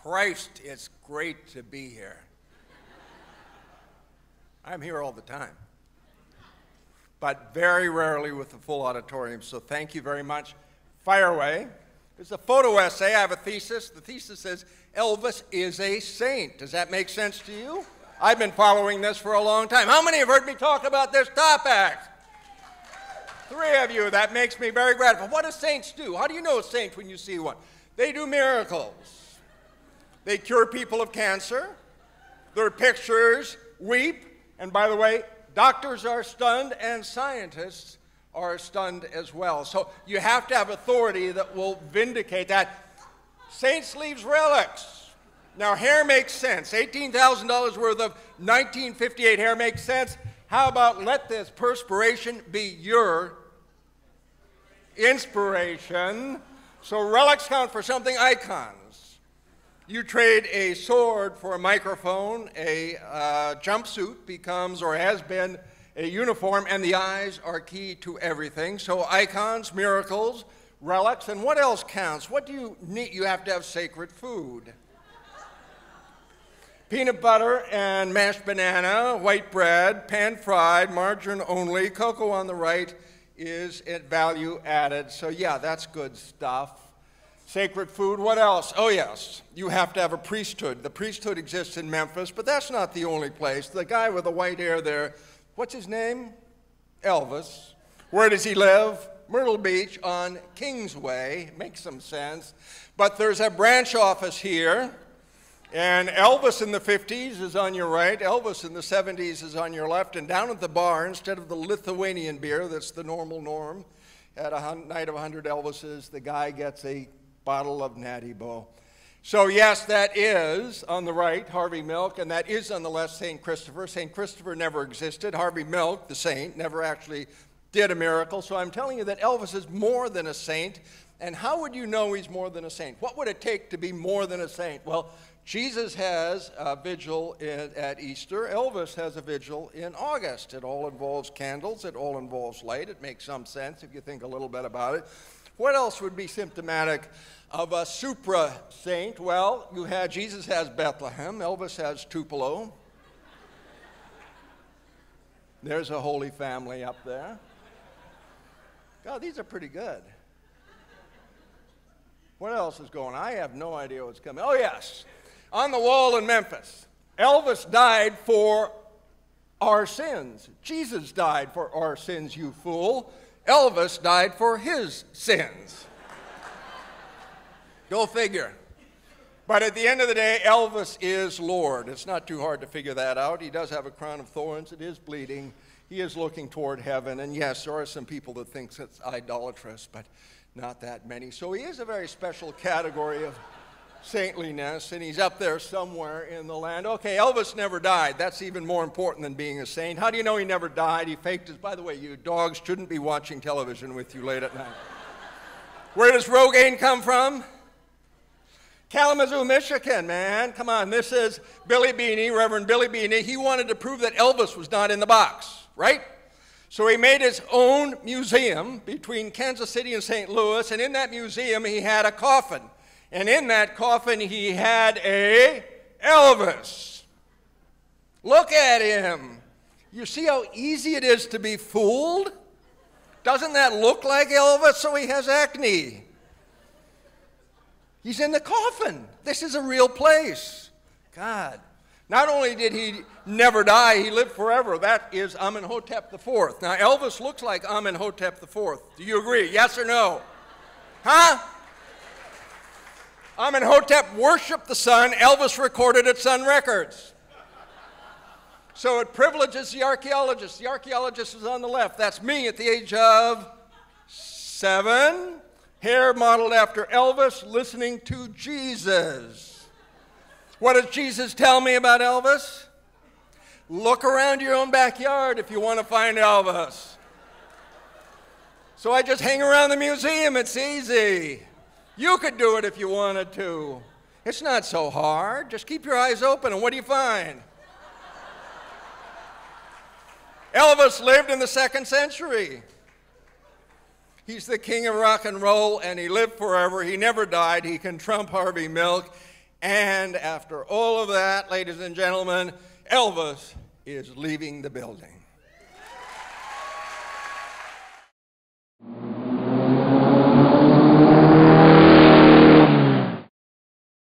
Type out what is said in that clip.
Christ, it's great to be here. I'm here all the time, but very rarely with a full auditorium, so thank you very much. Fire away. There's a photo essay. I have a thesis. The thesis says, Elvis is a saint. Does that make sense to you? I've been following this for a long time. How many have heard me talk about this topic? 3 of you. That makes me very grateful. What do saints do? How do you know a saint when you see one? They do miracles. They cure people of cancer. Their pictures weep. And by the way, doctors are stunned and scientists are stunned as well. So you have to have authority that will vindicate that. Saints leaves relics. Now hair makes sense. $18,000 worth of 1958 hair makes sense. How about let this perspiration be your inspiration? So relics count for something, icons. You trade a sword for a microphone, a jumpsuit becomes or has been a uniform, and the eyes are key to everything. So icons, miracles, relics, and what else counts? What do you need? You have to have sacred food. Peanut butter and mashed banana, white bread, pan-fried, margarine only, cocoa on the right is value added. So yeah, that's good stuff. Sacred food, what else? Oh yes, you have to have a priesthood. The priesthood exists in Memphis, but that's not the only place. The guy with the white hair there, what's his name? Elvis. Where does he live? Myrtle Beach on Kingsway. Makes some sense. But there's a branch office here, and Elvis in the 50s is on your right, Elvis in the 70s is on your left, and down at the bar, instead of the Lithuanian beer that's the normal norm, at a night of 100 Elvises, the guy gets a bottle of Natty Boh. So yes, that is on the right, Harvey Milk, and that is on the left, St. Christopher. St. Christopher never existed. Harvey Milk, the saint, never actually did a miracle. So I'm telling you that Elvis is more than a saint. And how would you know he's more than a saint? What would it take to be more than a saint? Well, Jesus has a vigil at Easter. Elvis has a vigil in August. It all involves candles. It all involves light. It makes some sense if you think a little bit about it. What else would be symptomatic of a supra-saint? Well, Jesus has Bethlehem. Elvis has Tupelo. There's a Holy Family up there. God, these are pretty good. What else is going on? I have no idea what's coming. Oh, yes. On the wall in Memphis, Elvis died for our sins. Jesus died for our sins, you fool. Elvis died for his sins. Go figure. But at the end of the day, Elvis is Lord. It's not too hard to figure that out. He does have a crown of thorns. It is bleeding. He is looking toward heaven. And yes, there are some people that think it's idolatrous, but not that many. So he is a very special category of saintliness, and he's up there somewhere in the land. Okay, Elvis never died. That's even more important than being a saint. How do you know he never died? He faked his... By the way, you dogs shouldn't be watching television with you late at night. Where does Rogaine come from? Kalamazoo, Michigan, man. Come on, this is Billy Beanie, Reverend Billy Beanie. He wanted to prove that Elvis was not in the box, right? So he made his own museum between Kansas City and St. Louis, and in that museum he had a coffin. And in that coffin, he had a Elvis. Look at him. You see how easy it is to be fooled? Doesn't that look like Elvis? So he has acne. He's in the coffin. This is a real place. God. Not only did he never die, he lived forever. That is Amenhotep IV. Now, Elvis looks like Amenhotep IV. Do you agree? Yes or no? Huh? Amenhotep worshiped the sun. Elvis recorded at Sun Records. So it privileges the archaeologist. The archaeologist is on the left. That's me at the age of 7. Hair modeled after Elvis, listening to Jesus. What does Jesus tell me about Elvis? Look around your own backyard if you want to find Elvis. So I just hang around the museum. It's easy. You could do it if you wanted to. It's not so hard. Just keep your eyes open, and what do you find? Elvis lived in the 2nd century. He's the king of rock and roll, and he lived forever. He never died. He can trump Harvey Milk. And after all of that, ladies and gentlemen, Elvis is leaving the building.